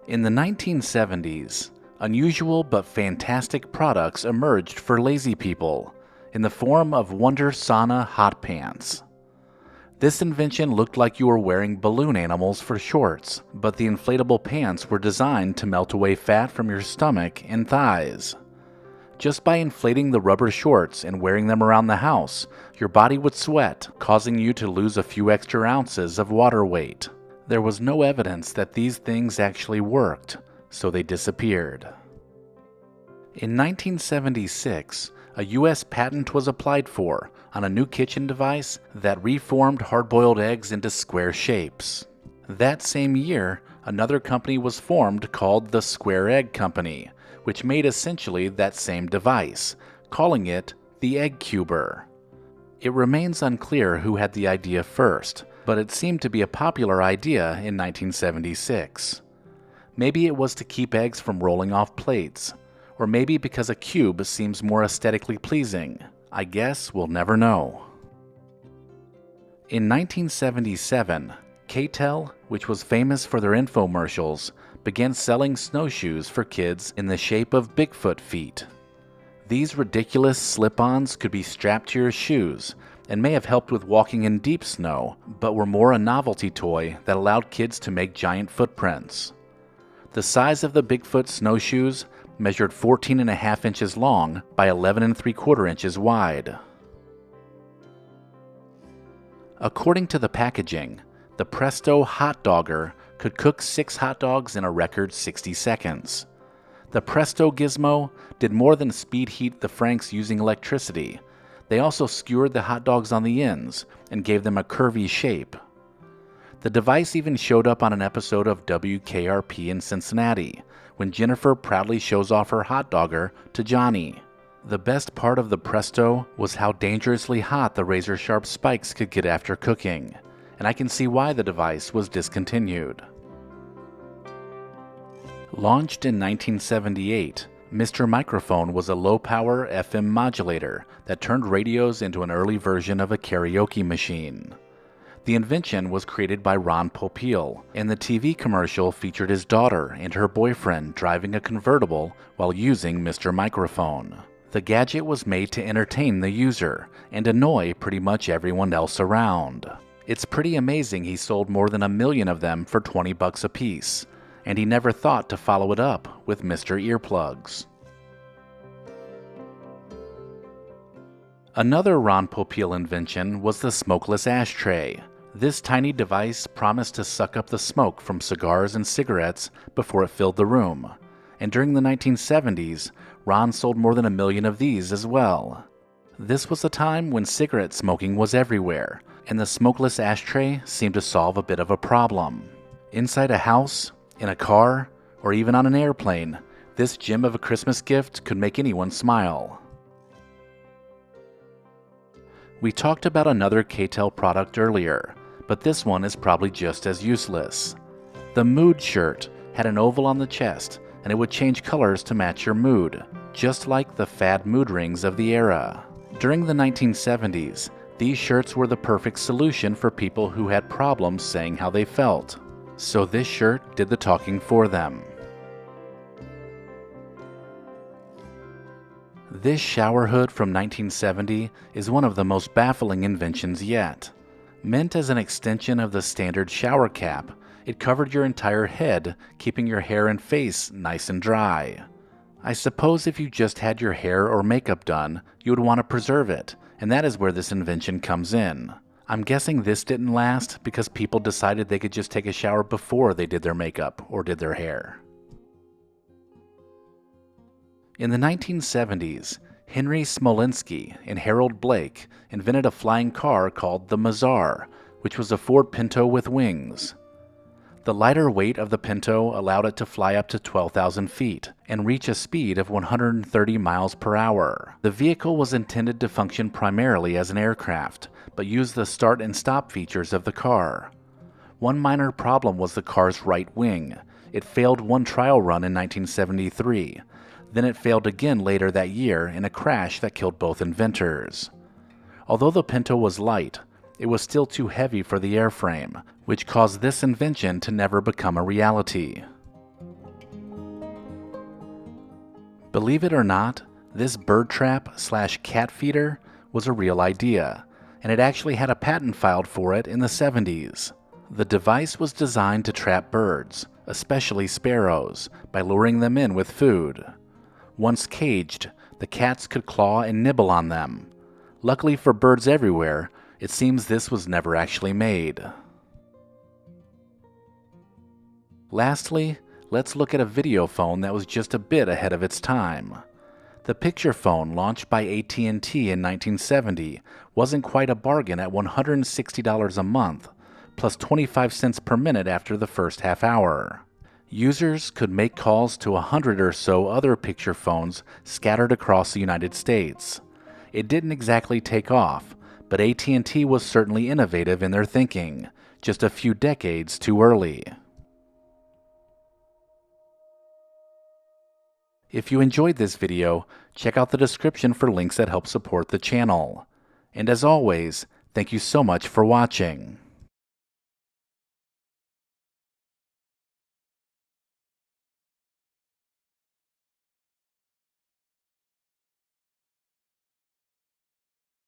In the 1970s, unusual but fantastic products emerged for lazy people in the form of Wonder Sauna hot pants. This invention looked like you were wearing balloon animals for shorts, but the inflatable pants were designed to melt away fat from your stomach and thighs. Just by inflating the rubber shorts and wearing them around the house, your body would sweat, causing you to lose a few extra ounces of water weight. There was no evidence that these things actually worked, so they disappeared. In 1976, a U.S. patent was applied for on a new kitchen device that reformed hard-boiled eggs into square shapes. That same year, another company was formed called the Square Egg Company, which made essentially that same device, calling it the Egg Cuber. It remains unclear who had the idea first, but it seemed to be a popular idea in 1976. Maybe it was to keep eggs from rolling off plates, or maybe because a cube seems more aesthetically pleasing. I guess we'll never know. In 1977, K-Tel, which was famous for their infomercials, began selling snowshoes for kids in the shape of Bigfoot feet. These ridiculous slip-ons could be strapped to your shoes and may have helped with walking in deep snow, but were more a novelty toy that allowed kids to make giant footprints. The size of the Bigfoot snowshoes measured 14.5 inches long by 11.75 inches wide. According to the packaging, the Presto Hot Dogger could cook 6 hot dogs in a record 60 seconds. The Presto gizmo did more than speed heat the Franks using electricity. They also skewered the hot dogs on the ends and gave them a curvy shape. The device even showed up on an episode of WKRP in Cincinnati, when Jennifer proudly shows off her hot dogger to Johnny. The best part of the Presto was how dangerously hot the razor-sharp spikes could get after cooking, and I can see why the device was discontinued. Launched in 1978, Mr. Microphone was a low-power FM modulator that turned radios into an early version of a karaoke machine. The invention was created by Ron Popeil, and the TV commercial featured his daughter and her boyfriend driving a convertible while using Mr. Microphone. The gadget was made to entertain the user and annoy pretty much everyone else around. It's pretty amazing he sold more than 1 million of them for $20 a piece, and he never thought to follow it up with Mr. Earplugs. Another Ron Popeil invention was the Smokeless Ashtray. This tiny device promised to suck up the smoke from cigars and cigarettes before it filled the room, and during the 1970s, Ron sold more than 1 million of these as well. This was a time when cigarette smoking was everywhere, and the smokeless ashtray seemed to solve a bit of a problem. Inside a house, in a car, or even on an airplane, this gem of a Christmas gift could make anyone smile. We talked about another K-Tel product earlier, but this one is probably just as useless. The Mood shirt had an oval on the chest, and it would change colors to match your mood, just like the fad mood rings of the era. During the 1970s, these shirts were the perfect solution for people who had problems saying how they felt. So this shirt did the talking for them. This shower hood from 1970 is one of the most baffling inventions yet. Meant as an extension of the standard shower cap, it covered your entire head, keeping your hair and face nice and dry. I suppose if you just had your hair or makeup done, you would want to preserve it, and that is where this invention comes in. I'm guessing this didn't last because people decided they could just take a shower before they did their makeup or did their hair. In the 1970s, Henry Smolinski and Harold Blake invented a flying car called the Mazar, which was a Ford Pinto with wings. The lighter weight of the Pinto allowed it to fly up to 12,000 feet and reach a speed of 130 miles per hour. The vehicle was intended to function primarily as an aircraft, but used the start and stop features of the car. One minor problem was the car's right wing. It failed one trial run in 1973. Then it failed again later that year in a crash that killed both inventors. Although the Pinto was light, it was still too heavy for the airframe, which caused this invention to never become a reality. Believe it or not, this bird trap / cat feeder was a real idea, and it actually had a patent filed for it in the 70s. The device was designed to trap birds, especially sparrows, by luring them in with food. Once caged, the cats could claw and nibble on them. Luckily for birds everywhere, it seems this was never actually made. Lastly, let's look at a video phone that was just a bit ahead of its time. The picture phone launched by AT&T in 1970 wasn't quite a bargain at $160 a month, plus 25 cents per minute after the first half hour. Users could make calls to 100 or so other picture phones scattered across the United States. It didn't exactly take off, but AT&T was certainly innovative in their thinking, just a few decades too early. If you enjoyed this video, check out the description for links that help support the channel. And as always, thank you so much for watching.